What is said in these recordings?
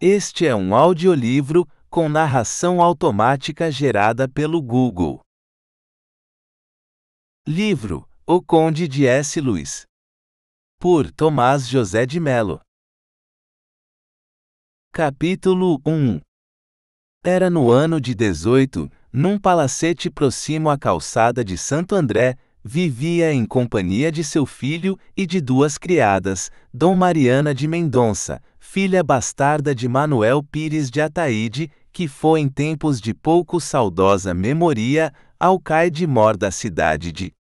Este é um audiolivro com narração automática gerada pelo Google. Livro: O Conde de S. Lewis. Por Tomás José de Mello. Capítulo 1. Era no ano de 18, num palacete próximo à calçada de Santo André, vivia em companhia de seu filho e de duas criadas, Dom Mariana de Mendonça, filha bastarda de Manuel Pires de Ataíde, que foi em tempos de pouco saudosa memoria, alcaide-mor da cidade de.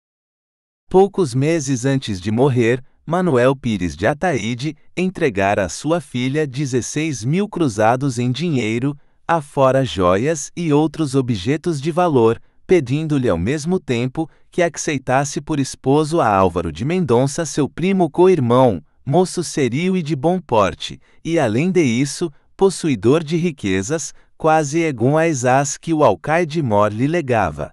Poucos meses antes de morrer, Manuel Pires de Ataíde entregara à sua filha 16.000 cruzados em dinheiro, afora joias e outros objetos de valor, pedindo-lhe ao mesmo tempo que aceitasse por esposo a Álvaro de Mendonça, seu primo co-irmão, moço serio e de bom porte, e além de isso, possuidor de riquezas, quase iguais às que o alcaide-mor lhe legava.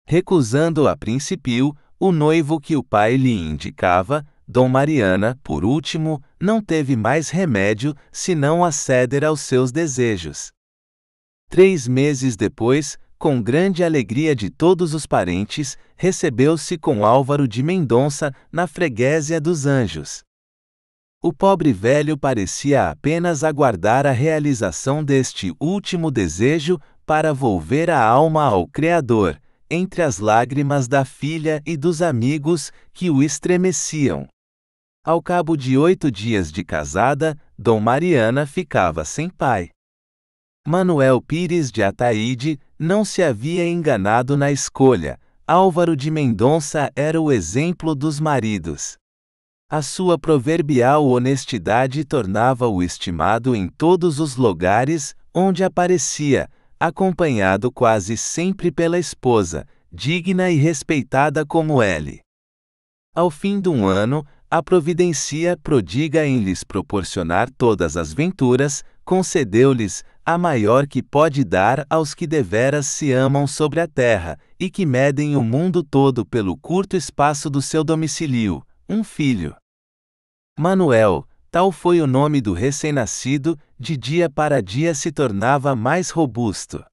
Recusando a princípio, o noivo que o pai lhe indicava, Dom Mariana, por último, não teve mais remédio senão aceder aos seus desejos. 3 meses depois, com grande alegria de todos os parentes, recebeu-se com Álvaro de Mendonça na freguesia dos Anjos. O pobre velho parecia apenas aguardar a realização deste último desejo para volver a alma ao Criador, entre as lágrimas da filha e dos amigos que o estremeciam. Ao cabo de 8 dias de casada, Dom Mariana ficava sem pai. Manuel Pires de Ataíde não se havia enganado na escolha. Álvaro de Mendonça era o exemplo dos maridos. A sua proverbial honestidade tornava-o estimado em todos os lugares onde aparecia, acompanhado quase sempre pela esposa, digna e respeitada como ele. Ao fim de um ano, a providência, prodiga em lhes proporcionar todas as venturas, concedeu-lhes a maior que pode dar aos que deveras se amam sobre a terra, e que medem o mundo todo pelo curto espaço do seu domicílio, um filho. Manuel, tal foi o nome do recém-nascido, de dia para dia se tornava mais robusto.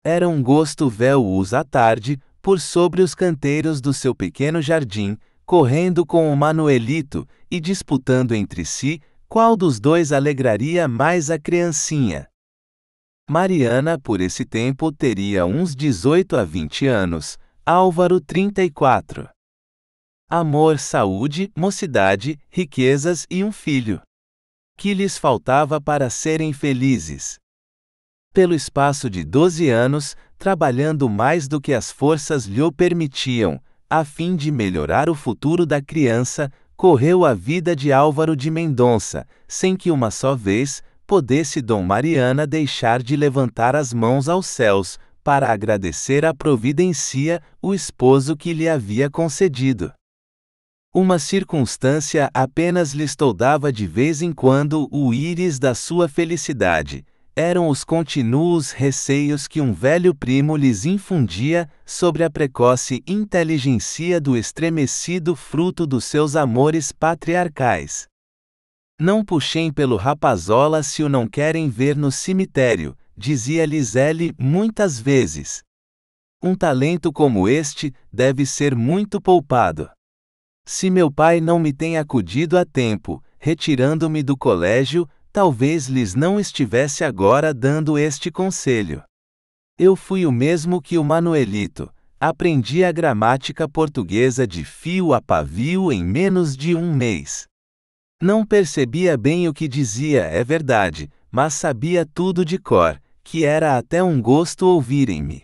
Era um gosto ver-os à tarde, por sobre os canteiros do seu pequeno jardim, correndo com o Manuelito, e disputando entre si, qual dos dois alegraria mais a criancinha. Mariana, por esse tempo, teria uns 18 a 20 anos, Álvaro 34. Amor, saúde, mocidade, riquezas e um filho. Que lhes faltava para serem felizes? Pelo espaço de 12 anos, trabalhando mais do que as forças lhe permitiam, a fim de melhorar o futuro da criança, correu a vida de Álvaro de Mendonça, sem que uma só vez pudesse Dom Mariana deixar de levantar as mãos aos céus, para agradecer à providência o esposo que lhe havia concedido. Uma circunstância apenas lhes toldava de vez em quando o íris da sua felicidade. Eram os continuos receios que um velho primo lhes infundia sobre a precoce inteligência do estremecido fruto dos seus amores patriarcais. Não puxem pelo rapazola se o não querem ver no cemitério, dizia-lhes ele muitas vezes. Um talento como este deve ser muito poupado. Se meu pai não me tem acudido a tempo, retirando-me do colégio, talvez lhes não estivesse agora dando este conselho. Eu fui o mesmo que o Manuelito, aprendi a gramática portuguesa de fio a pavio em menos de 1 mês. Não percebia bem o que dizia, é verdade, mas sabia tudo de cor, que era até um gosto ouvirem-me.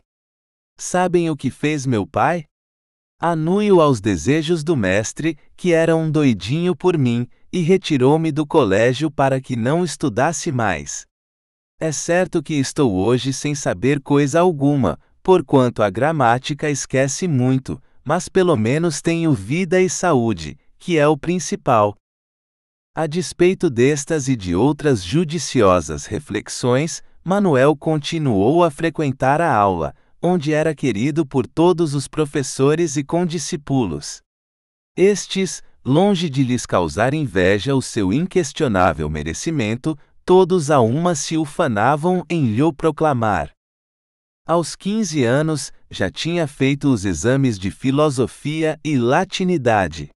Sabem o que fez meu pai? Anui-o aos desejos do mestre, que era um doidinho por mim, e retirou-me do colégio para que não estudasse mais. É certo que estou hoje sem saber coisa alguma, porquanto a gramática esquece muito, mas pelo menos tenho vida e saúde, que é o principal. A despeito destas e de outras judiciosas reflexões, Manuel continuou a frequentar a aula, onde era querido por todos os professores e condiscípulos. Estes, longe de lhes causar inveja o seu inquestionável merecimento, todos a uma se ufanavam em lhe proclamar. Aos 15 anos, já tinha feito os exames de filosofia e latinidade.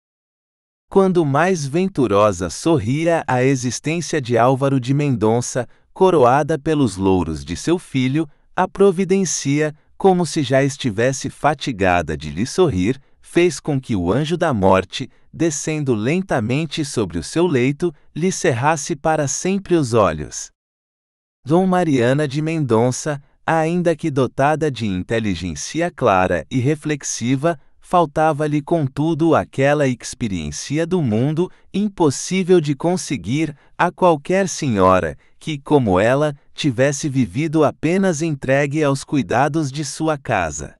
Quando mais venturosa sorria a existência de Álvaro de Mendonça, coroada pelos louros de seu filho, a providencia, como se já estivesse fatigada de lhe sorrir, fez com que o anjo da morte, descendo lentamente sobre o seu leito, lhe cerrasse para sempre os olhos. Dom Mariana de Mendonça, ainda que dotada de inteligência clara e reflexiva, faltava-lhe contudo aquela experiência do mundo, impossível de conseguir a qualquer senhora, que, como ela, tivesse vivido apenas entregue aos cuidados de sua casa.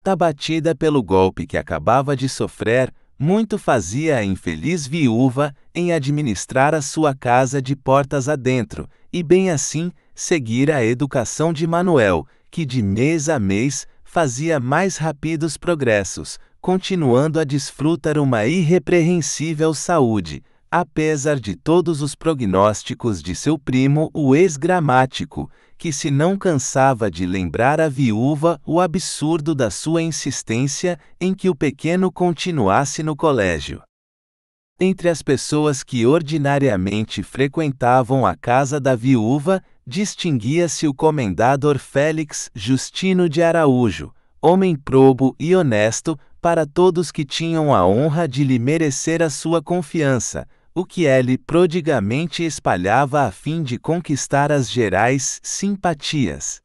Abatida pelo golpe que acabava de sofrer, muito fazia a infeliz viúva em administrar a sua casa de portas adentro, e bem assim, seguir a educação de Manuel, que de mês a mês fazia mais rápidos progressos, continuando a desfrutar uma irrepreensível saúde, apesar de todos os prognósticos de seu primo, o ex-gramático, que se não cansava de lembrar à viúva o absurdo da sua insistência em que o pequeno continuasse no colégio. Entre as pessoas que ordinariamente frequentavam a casa da viúva, distinguia-se o comendador Félix Justino de Araújo, homem probo e honesto, para todos que tinham a honra de lhe merecer a sua confiança, o que ele prodigamente espalhava a fim de conquistar as gerais simpatias.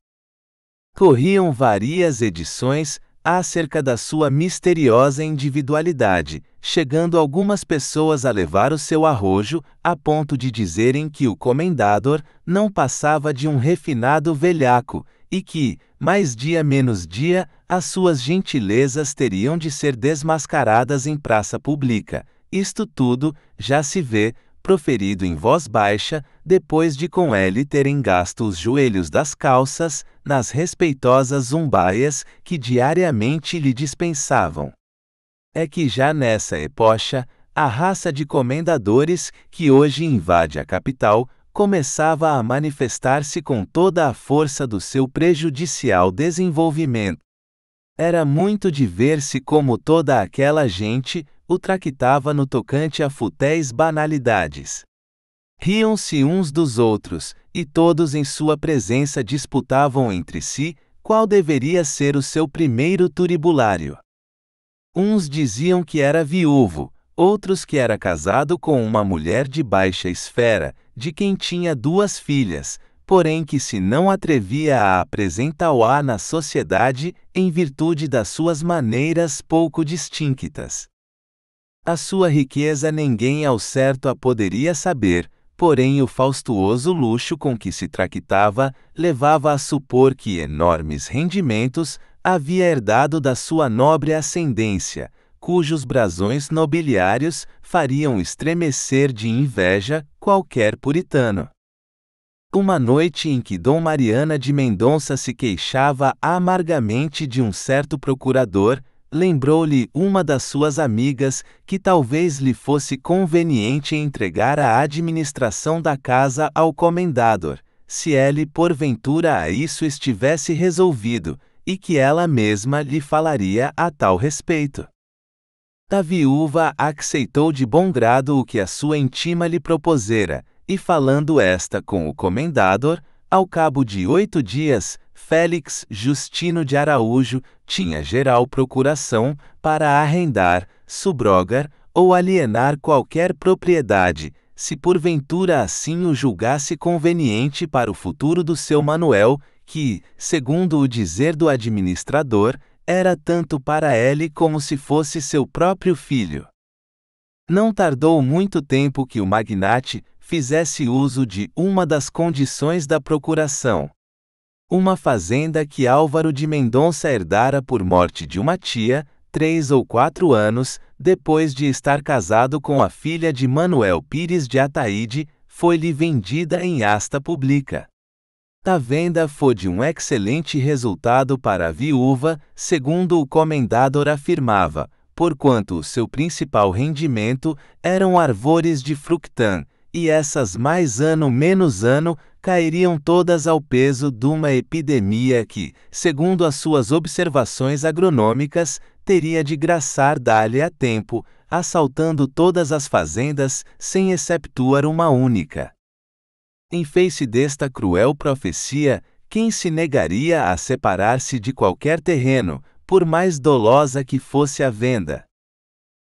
Corriam várias edições acerca da sua misteriosa individualidade, chegando algumas pessoas a levar o seu arrojo, a ponto de dizerem que o comendador não passava de um refinado velhaco, e que, mais dia menos dia, as suas gentilezas teriam de ser desmascaradas em praça pública. Isto tudo, já se vê, proferido em voz baixa, depois de com ele terem gasto os joelhos das calças, nas respeitosas zumbaias que diariamente lhe dispensavam. É que já nessa epocha, a raça de comendadores, que hoje invade a capital, começava a manifestar-se com toda a força do seu prejudicial desenvolvimento. Era muito de ver-se como toda aquela gente o tractava no tocante a futéis banalidades. Riam-se uns dos outros, e todos em sua presença disputavam entre si qual deveria ser o seu primeiro turibulário. Uns diziam que era viúvo, outros que era casado com uma mulher de baixa esfera, de quem tinha 2 filhas, porém que se não atrevia a apresentá-la na sociedade em virtude das suas maneiras pouco distintas. A sua riqueza ninguém ao certo a poderia saber, porém o faustuoso luxo com que se tractava levava a supor que enormes rendimentos havia herdado da sua nobre ascendência, cujos brasões nobiliários fariam estremecer de inveja qualquer puritano. Uma noite em que Dom Mariana de Mendonça se queixava amargamente de um certo procurador, lembrou-lhe uma das suas amigas que talvez lhe fosse conveniente entregar a administração da casa ao comendador, se ele porventura a isso estivesse resolvido, e que ela mesma lhe falaria a tal respeito. A viúva aceitou de bom grado o que a sua intima lhe propusera, e falando esta com o comendador, ao cabo de 8 dias, Félix Justino de Araújo tinha geral procuração para arrendar, subrogar ou alienar qualquer propriedade, se porventura assim o julgasse conveniente para o futuro do seu Manuel, que, segundo o dizer do administrador, era tanto para ele como se fosse seu próprio filho. Não tardou muito tempo que o magnate fizesse uso de uma das condições da procuração. Uma fazenda que Álvaro de Mendonça herdara por morte de uma tia, 3 ou 4 anos, depois de estar casado com a filha de Manuel Pires de Ataíde, foi-lhe vendida em asta pública. A venda foi de um excelente resultado para a viúva, segundo o comendador afirmava, porquanto o seu principal rendimento eram arvores de fructã, e essas mais ano menos ano cairiam todas ao peso de uma epidemia que, segundo as suas observações agronômicas, teria de graçar dali a tempo, assaltando todas as fazendas, sem exceptuar uma única. Em face desta cruel profecia, quem se negaria a separar-se de qualquer terreno, por mais dolosa que fosse a venda?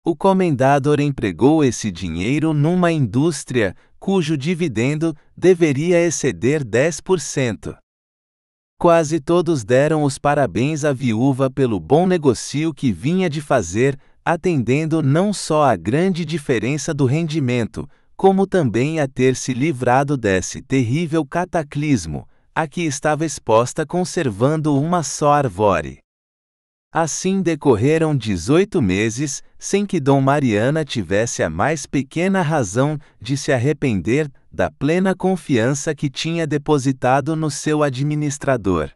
O comendador empregou esse dinheiro numa indústria, cujo dividendo deveria exceder 10%. Quase todos deram os parabéns à viúva pelo bom negócio que vinha de fazer, atendendo não só à grande diferença do rendimento, como também a ter se livrado desse terrível cataclismo, a que estava exposta conservando uma só árvore. Assim decorreram 18 meses, sem que Dom Mariana tivesse a mais pequena razão de se arrepender da plena confiança que tinha depositado no seu administrador.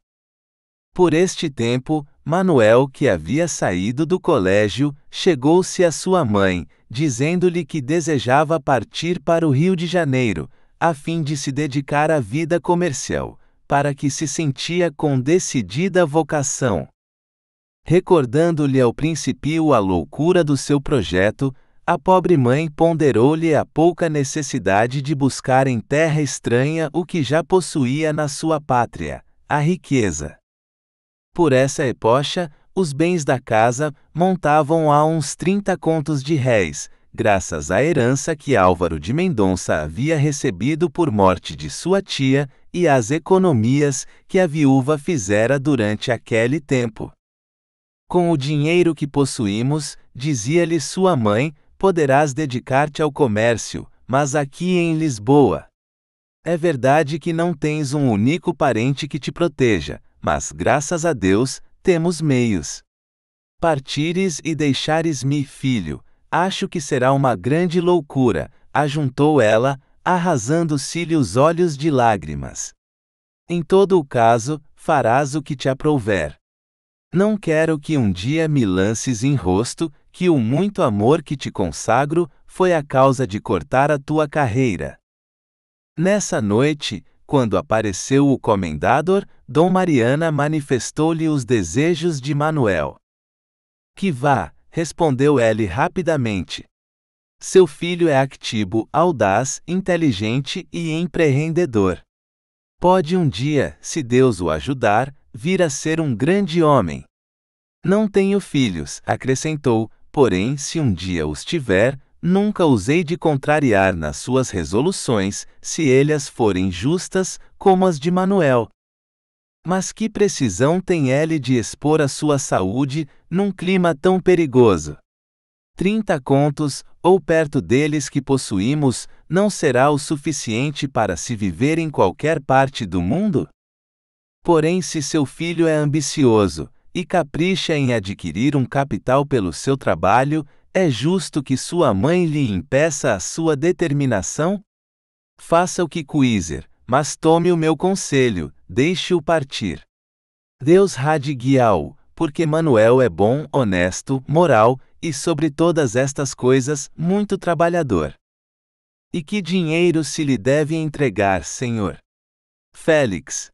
Por este tempo, Manuel, que havia saído do colégio, chegou-se à sua mãe, dizendo-lhe que desejava partir para o Rio de Janeiro, a fim de se dedicar à vida comercial, para que se sentia com decidida vocação. Recordando-lhe ao princípio a loucura do seu projeto, a pobre mãe ponderou-lhe a pouca necessidade de buscar em terra estranha o que já possuía na sua pátria, a riqueza. Por essa epocha, os bens da casa montavam a uns 30 contos de réis, graças à herança que Álvaro de Mendonça havia recebido por morte de sua tia e às economias que a viúva fizera durante aquele tempo. Com o dinheiro que possuímos, dizia-lhe sua mãe, poderás dedicar-te ao comércio, mas aqui em Lisboa. É verdade que não tens um único parente que te proteja, mas graças a Deus, temos meios. Partires e deixares-me, filho, acho que será uma grande loucura, ajuntou ela, arrasando-se-lhe os olhos de lágrimas. Em todo o caso, farás o que te aprouver. Não quero que um dia me lances em rosto, que o muito amor que te consagro foi a causa de cortar a tua carreira. Nessa noite, quando apareceu o comendador, Dom Mariana manifestou-lhe os desejos de Manuel. Que vá, respondeu ele rapidamente. Seu filho é activo, audaz, inteligente e empreendedor. Pode um dia, se Deus o ajudar, vir a ser um grande homem. Não tenho filhos, acrescentou, porém, se um dia os tiver, nunca os hei de contrariar nas suas resoluções, se elas forem justas, como as de Manuel. Mas que precisão tem ele de expor a sua saúde, num clima tão perigoso? 30 contos, ou perto deles que possuímos, não será o suficiente para se viver em qualquer parte do mundo? Porém, se seu filho é ambicioso, e capricha em adquirir um capital pelo seu trabalho, é justo que sua mãe lhe impeça a sua determinação? Faça o que quiser, mas tome o meu conselho, deixe-o partir. Deus há de guiá-o, porque Manuel é bom, honesto, moral, e sobre todas estas coisas, muito trabalhador. E que dinheiro se lhe deve entregar, senhor? Félix.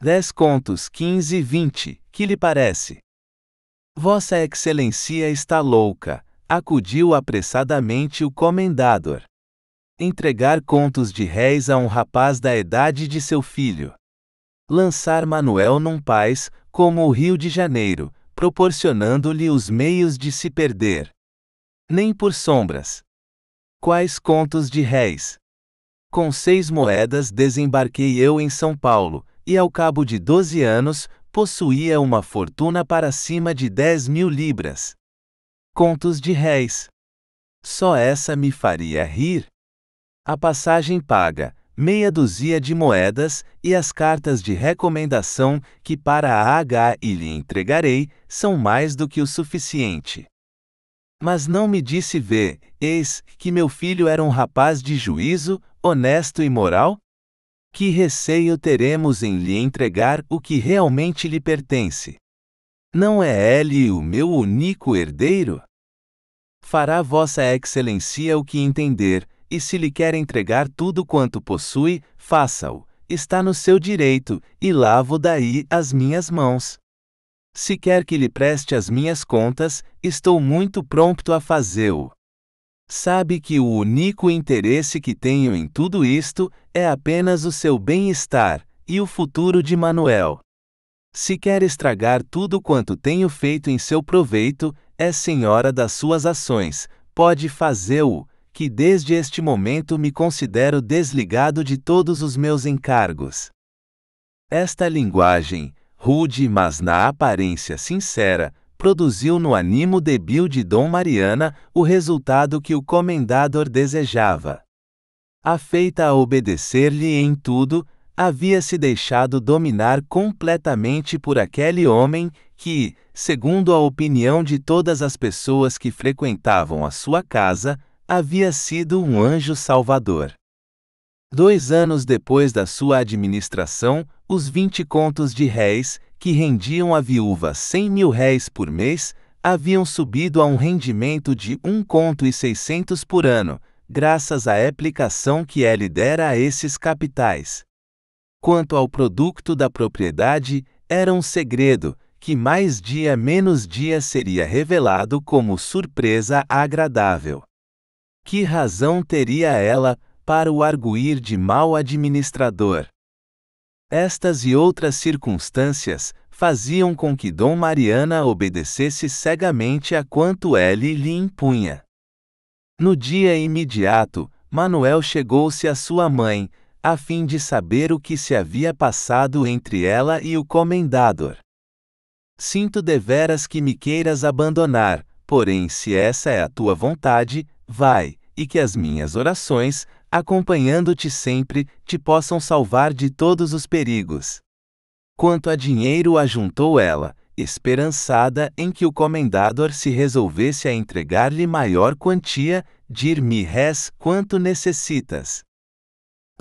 10 contos, 15 e 20, que lhe parece? Vossa Excelência está louca, acudiu apressadamente o comendador. Entregar contos de réis a um rapaz da idade de seu filho. Lançar Manuel num país, como o Rio de Janeiro, proporcionando-lhe os meios de se perder. Nem por sombras. Quais contos de réis? Com 6 moedas desembarquei eu em São Paulo, e ao cabo de 12 anos, possuía uma fortuna para cima de 10.000 libras. Contos de réis. Só essa me faria rir. A passagem paga, meia dúzia de moedas, e as cartas de recomendação, que para a H lhe entregarei, são mais do que o suficiente. Mas não me disse eis, que meu filho era um rapaz de juízo, honesto e moral? Que receio teremos em lhe entregar o que realmente lhe pertence? Não é ele o meu único herdeiro? Fará Vossa Excelência o que entender, e se lhe quer entregar tudo quanto possui, faça-o, está no seu direito, e lavo daí as minhas mãos. Se quer que lhe preste as minhas contas, estou muito prompto a fazê-o. Sabe que o único interesse que tenho em tudo isto é apenas o seu bem-estar e o futuro de Manuel. Se quer estragar tudo quanto tenho feito em seu proveito, é senhora das suas ações, pode fazê-o, que desde este momento me considero desligado de todos os meus encargos. Esta linguagem, rude mas na aparência sincera, produziu no ânimo débil de Dom Mariana o resultado que o comendador desejava. Afeita a obedecer-lhe em tudo, havia-se deixado dominar completamente por aquele homem que, segundo a opinião de todas as pessoas que frequentavam a sua casa, havia sido um anjo salvador. 2 anos depois da sua administração, os 20 contos de réis, que rendiam à viúva 100.000 réis por mês, haviam subido a um rendimento de 1,6 conto por ano, graças à aplicação que ele dera a esses capitais. Quanto ao produto da propriedade, era um segredo, que mais dia menos dia seria revelado como surpresa agradável. Que razão teria ela para o arguir de mau administrador? Estas e outras circunstâncias faziam com que Dom Mariana obedecesse cegamente a quanto ele lhe impunha. No dia imediato, Manuel chegou-se à sua mãe, a fim de saber o que se havia passado entre ela e o comendador. Sinto deveras que me queiras abandonar, porém se essa é a tua vontade, vai, e que as minhas orações, acompanhando-te sempre, te possam salvar de todos os perigos. Quanto a dinheiro ajuntou ela, esperançada em que o comendador se resolvesse a entregar-lhe maior quantia, dir-me res quanto necessitas.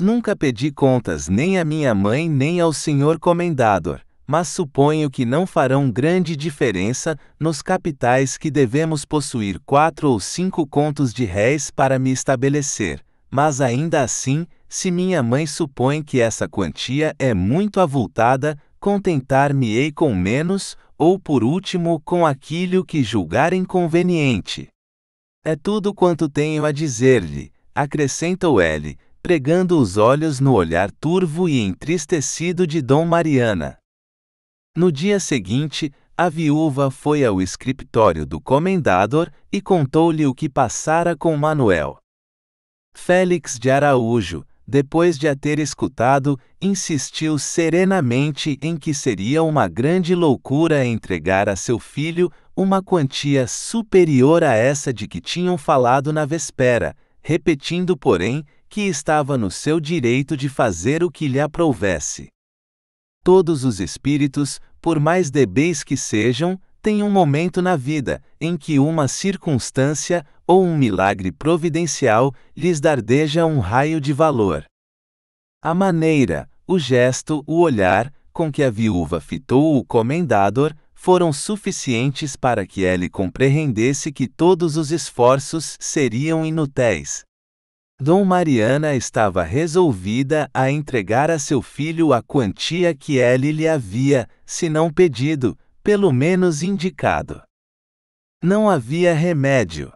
Nunca pedi contas nem à minha mãe nem ao senhor comendador, mas suponho que não farão grande diferença nos capitais que devemos possuir 4 ou 5 contos de réis para me estabelecer, mas ainda assim, se minha mãe supõe que essa quantia é muito avultada, contentar-me-ei com menos, ou por último com aquilo que julgarem conveniente. É tudo quanto tenho a dizer-lhe, acrescentou ele, pregando os olhos no olhar turvo e entristecido de Dom Mariana. No dia seguinte, a viúva foi ao escritório do comendador e contou-lhe o que passara com Manuel. Félix de Araújo, depois de a ter escutado, insistiu serenamente em que seria uma grande loucura entregar a seu filho uma quantia superior a essa de que tinham falado na véspera, repetindo, porém, que estava no seu direito de fazer o que lhe aprouvesse. Todos os espíritos, por mais débeis que sejam, têm um momento na vida em que uma circunstância ou um milagre providencial lhes dardeja um raio de valor. A maneira, o gesto, o olhar com que a viúva fitou o comendador foram suficientes para que ele compreendesse que todos os esforços seriam inúteis. Dom Mariana estava resolvida a entregar a seu filho a quantia que ele lhe havia, se não pedido, pelo menos indicado. Não havia remédio.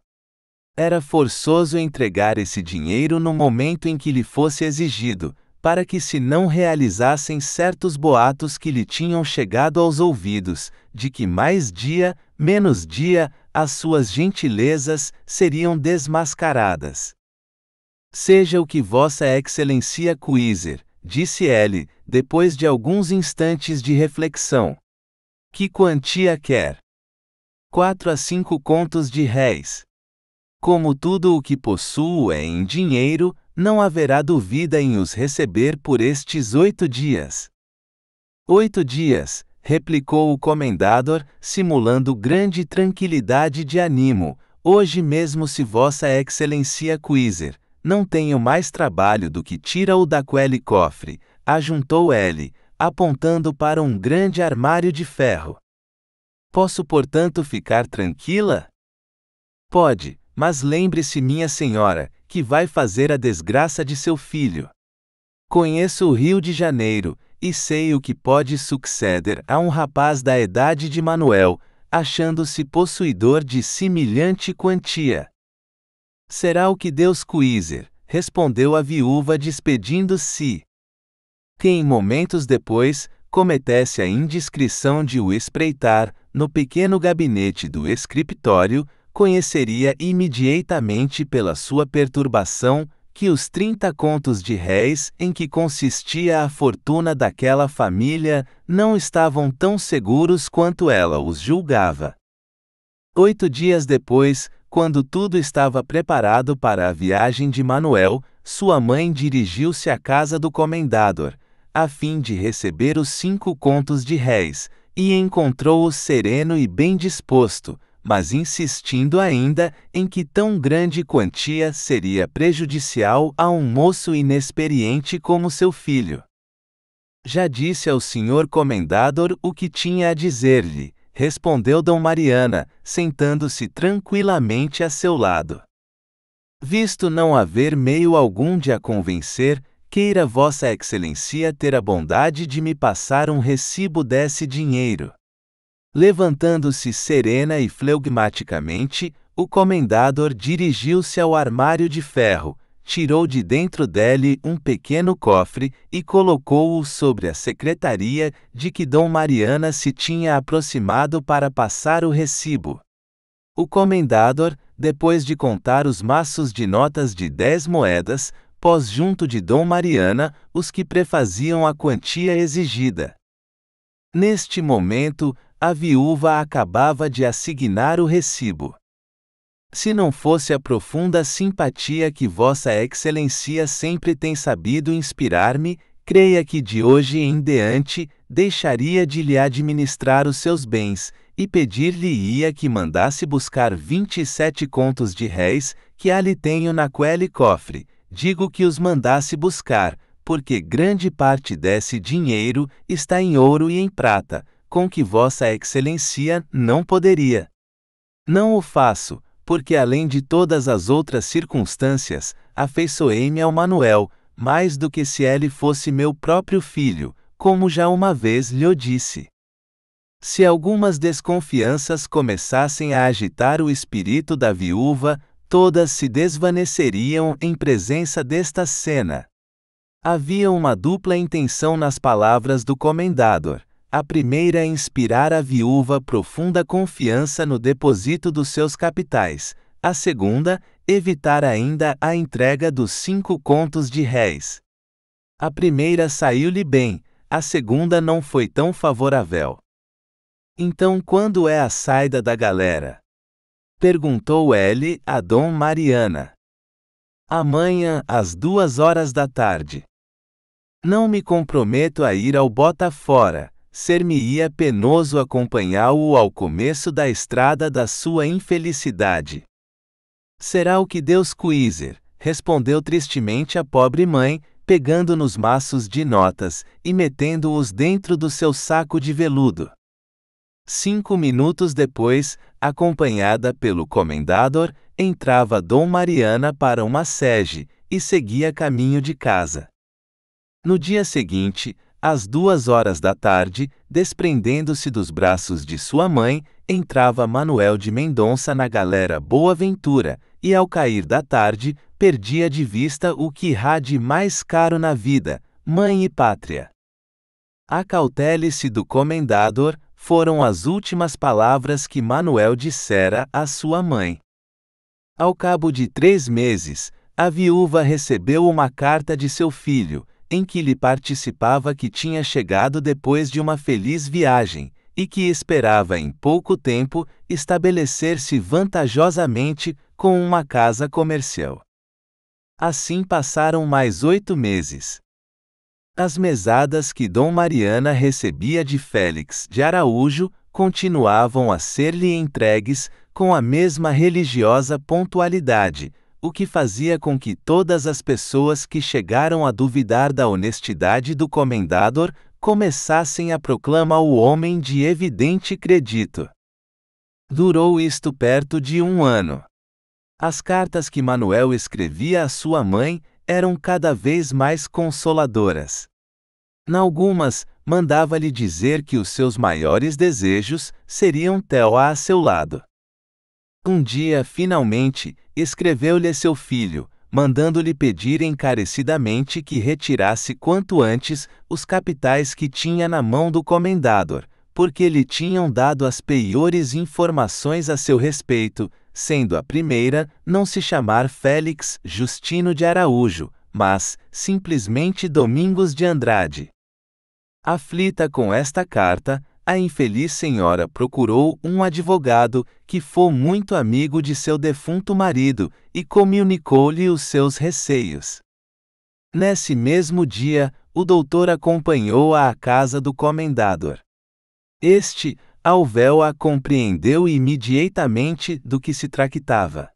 Era forçoso entregar esse dinheiro no momento em que lhe fosse exigido, para que se não realizassem certos boatos que lhe tinham chegado aos ouvidos, de que mais dia, menos dia, as suas gentilezas seriam desmascaradas. Seja o que Vossa Excelência quiser, disse ele, depois de alguns instantes de reflexão. Que quantia quer? 4 a 5 contos de réis. Como tudo o que possuo é em dinheiro, não haverá dúvida em os receber por estes 8 dias. 8 dias, replicou o comendador, simulando grande tranquilidade de ânimo, hoje mesmo se Vossa Excelência quiser. Não tenho mais trabalho do que tira-o daquele cofre, ajuntou ele, apontando para um grande armário de ferro. Posso, portanto, ficar tranquila? Pode, mas lembre-se, minha senhora, que vai fazer a desgraça de seu filho. Conheço o Rio de Janeiro, e sei o que pode suceder a um rapaz da idade de Manuel, achando-se possuidor de semelhante quantia. Será o que Deus quiser, respondeu a viúva, despedindo-se. Que momentos depois, cometesse a indiscrição de o espreitar, no pequeno gabinete do escritório, conheceria imediatamente pela sua perturbação, que os 30 contos de réis em que consistia a fortuna daquela família não estavam tão seguros quanto ela os julgava. 8 dias depois, quando tudo estava preparado para a viagem de Manuel, sua mãe dirigiu-se à casa do comendador, a fim de receber os 5 contos de réis, e encontrou-o sereno e bem disposto, mas insistindo ainda em que tão grande quantia seria prejudicial a um moço inexperiente como seu filho. Já disse ao senhor comendador o que tinha a dizer-lhe, respondeu D. Mariana, sentando-se tranquilamente a seu lado. Visto não haver meio algum de a convencer, queira Vossa Excelência ter a bondade de me passar um recibo desse dinheiro. Levantando-se serena e flegmaticamente, o comendador dirigiu-se ao armário de ferro, tirou de dentro dele um pequeno cofre e colocou-o sobre a secretaria de que D. Mariana se tinha aproximado para passar o recibo. O comendador, depois de contar os maços de notas de 10 moedas, pôs junto de D. Mariana os que prefaziam a quantia exigida. Neste momento, a viúva acabava de assignar o recibo. Se não fosse a profunda simpatia que Vossa Excelência sempre tem sabido inspirar-me, creia que de hoje em diante deixaria de lhe administrar os seus bens, e pedir-lhe-ia que mandasse buscar 27 contos de réis, que ali tenho naquele cofre. Digo que os mandasse buscar, porque grande parte desse dinheiro está em ouro e em prata, com que Vossa Excelência não poderia. Não o faço, porque além de todas as outras circunstâncias, afeiçoei-me ao Manuel, mais do que se ele fosse meu próprio filho, como já uma vez lhe disse. Se algumas desconfianças começassem a agitar o espírito da viúva, todas se desvaneceriam em presença desta cena. Havia uma dupla intenção nas palavras do comendador. A primeira é inspirar à viúva profunda confiança no depósito dos seus capitais. A segunda, evitar ainda a entrega dos 5 contos de réis. A primeira saiu-lhe bem, a segunda não foi tão favorável. Então quando é a saída da galera? Perguntou ele a D. Mariana. Amanhã, às 2 horas da tarde. Não me comprometo a ir ao Botafora. Ser-me-ia penoso acompanhá-o ao começo da estrada da sua infelicidade. Será o que Deus quiser, respondeu tristemente a pobre mãe, pegando nos maços de notas e metendo-os dentro do seu saco de veludo. 5 minutos depois, acompanhada pelo comendador, entrava D. Mariana para uma sege e seguia caminho de casa. No dia seguinte, às 2 horas da tarde, desprendendo-se dos braços de sua mãe, entrava Manuel de Mendonça na galera Boa Ventura, e ao cair da tarde, perdia de vista o que há de mais caro na vida, mãe e pátria. Acautele-se do comendador, foram as últimas palavras que Manuel dissera à sua mãe. Ao cabo de 3 meses, a viúva recebeu uma carta de seu filho, em que lhe participava que tinha chegado depois de uma feliz viagem, e que esperava em pouco tempo estabelecer-se vantajosamente com uma casa comercial. Assim passaram mais 8 meses. As mesadas que D. Mariana recebia de Félix de Araújo continuavam a ser-lhe entregues com a mesma religiosa pontualidade, o que fazia com que todas as pessoas que chegaram a duvidar da honestidade do comendador começassem a proclamar o homem de evidente crédito. Durou isto perto de 1 ano. As cartas que Manuel escrevia à sua mãe eram cada vez mais consoladoras. Nalgumas, mandava-lhe dizer que os seus maiores desejos seriam tê-la a seu lado. Um dia, finalmente, escreveu-lhe seu filho, mandando-lhe pedir encarecidamente que retirasse quanto antes os capitais que tinha na mão do comendador, porque lhe tinham dado as piores informações a seu respeito, sendo a primeira não se chamar Félix Justino de Araújo, mas, simplesmente Domingos de Andrade. Aflita com esta carta, a infeliz senhora procurou um advogado que foi muito amigo de seu defunto marido e comunicou-lhe os seus receios. Nesse mesmo dia, o doutor acompanhou-a à casa do comendador. Este, ao vê-la, compreendeu imediatamente do que se tratava.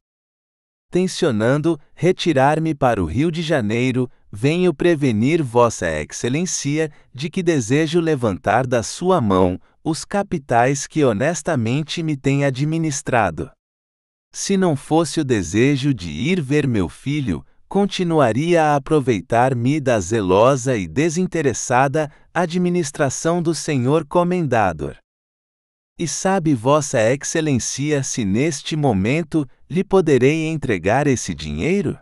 Tencionando retirar-me para o Rio de Janeiro, venho prevenir Vossa Excelência de que desejo levantar da sua mão os capitais que honestamente me tem administrado. Se não fosse o desejo de ir ver meu filho, continuaria a aproveitar-me da zelosa e desinteressada administração do senhor comendador. E sabe Vossa Excelência se neste momento lhe poderei entregar esse dinheiro?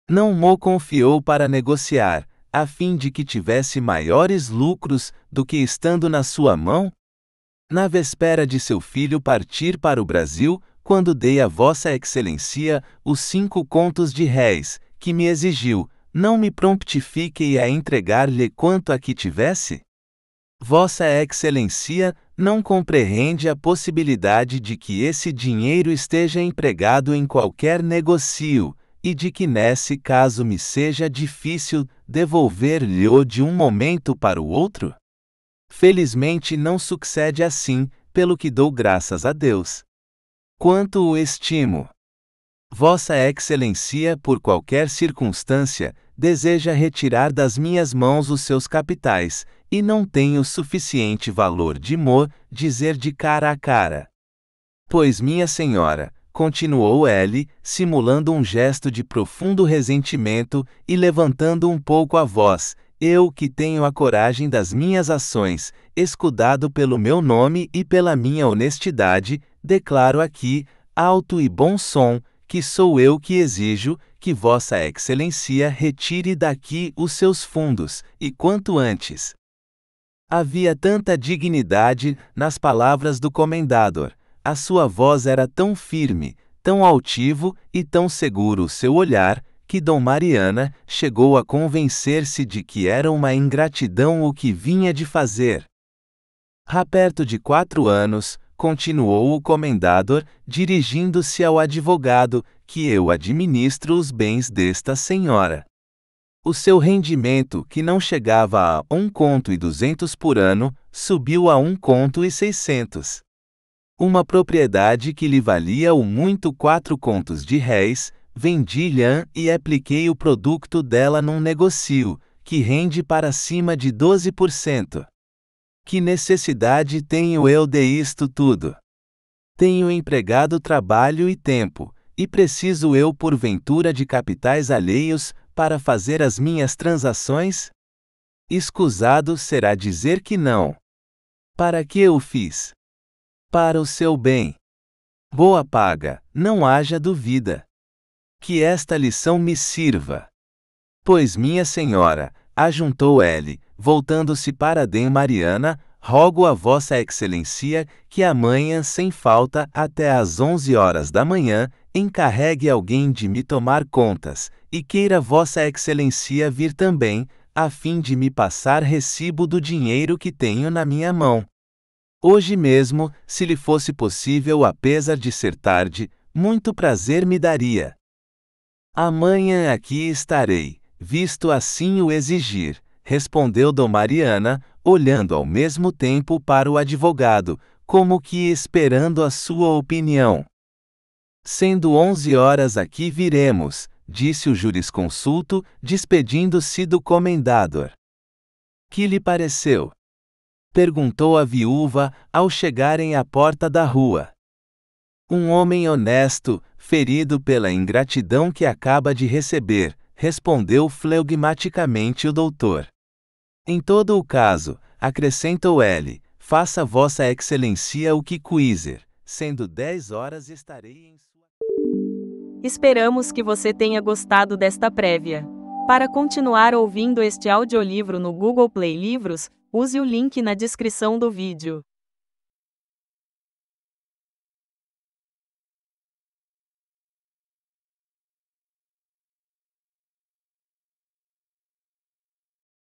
Não mo confiou para negociar, a fim de que tivesse maiores lucros do que estando na sua mão? Na véspera de seu filho partir para o Brasil, quando dei a Vossa Excelência os 5 contos de réis, que me exigiu, não me promptifiquei a entregar-lhe quanto aqui tivesse? Vossa Excelência não compreende a possibilidade de que esse dinheiro esteja empregado em qualquer negocio, e de que nesse caso me seja difícil devolver-lhe-o de um momento para o outro? Felizmente não sucede assim, pelo que dou graças a Deus. Quanto o estimo. Vossa Excelência, por qualquer circunstância, deseja retirar das minhas mãos os seus capitais, e não tem o suficiente valor de mo dizer de cara a cara. Pois minha senhora, continuou ele, simulando um gesto de profundo ressentimento e levantando um pouco a voz, eu que tenho a coragem das minhas ações, escudado pelo meu nome e pela minha honestidade, declaro aqui, alto e bom som, que sou eu que exijo que Vossa Excelência retire daqui os seus fundos, e quanto antes. Havia tanta dignidade nas palavras do comendador, a sua voz era tão firme, tão altivo e tão seguro o seu olhar, que Dom Mariana chegou a convencer-se de que era uma ingratidão o que vinha de fazer. Há perto de 4 anos, continuou o comendador, dirigindo-se ao advogado, que eu administro os bens desta senhora. O seu rendimento, que não chegava a 1,2 conto por ano, subiu a 1,6 conto. Uma propriedade que lhe valia o muito 4 contos de réis, vendi-lhe e apliquei o produto dela num negocio, que rende para cima de 12%. Que necessidade tenho eu de isto tudo? Tenho empregado trabalho e tempo, e preciso eu porventura de capitais alheios, para fazer as minhas transações? Escusado será dizer que não. Para que o fiz? Para o seu bem. Boa paga, não haja dúvida. Que esta lição me sirva. Pois minha senhora, ajuntou ele, voltando-se para Dom Mariana, rogo a Vossa Excelência que amanhã sem falta até às 11 horas da manhã, encarregue alguém de me tomar contas, e queira Vossa Excelência vir também, a fim de me passar recibo do dinheiro que tenho na minha mão. Hoje mesmo, se lhe fosse possível apesar de ser tarde, muito prazer me daria. Amanhã aqui estarei, visto assim o exigir, respondeu Dom Mariana, olhando ao mesmo tempo para o advogado, como que esperando a sua opinião. Sendo 11 horas aqui viremos, disse o jurisconsulto, despedindo-se do comendador. Que lhe pareceu? Perguntou a viúva, ao chegarem à porta da rua. Um homem honesto, ferido pela ingratidão que acaba de receber, respondeu flegmaticamente o doutor. Em todo o caso, acrescentou ele, faça Vossa Excelência o que quiser, sendo 10 horas estarei em sua... Esperamos que você tenha gostado desta prévia. Para continuar ouvindo este audiolivro no Google Play Livros, use o link na descrição do vídeo.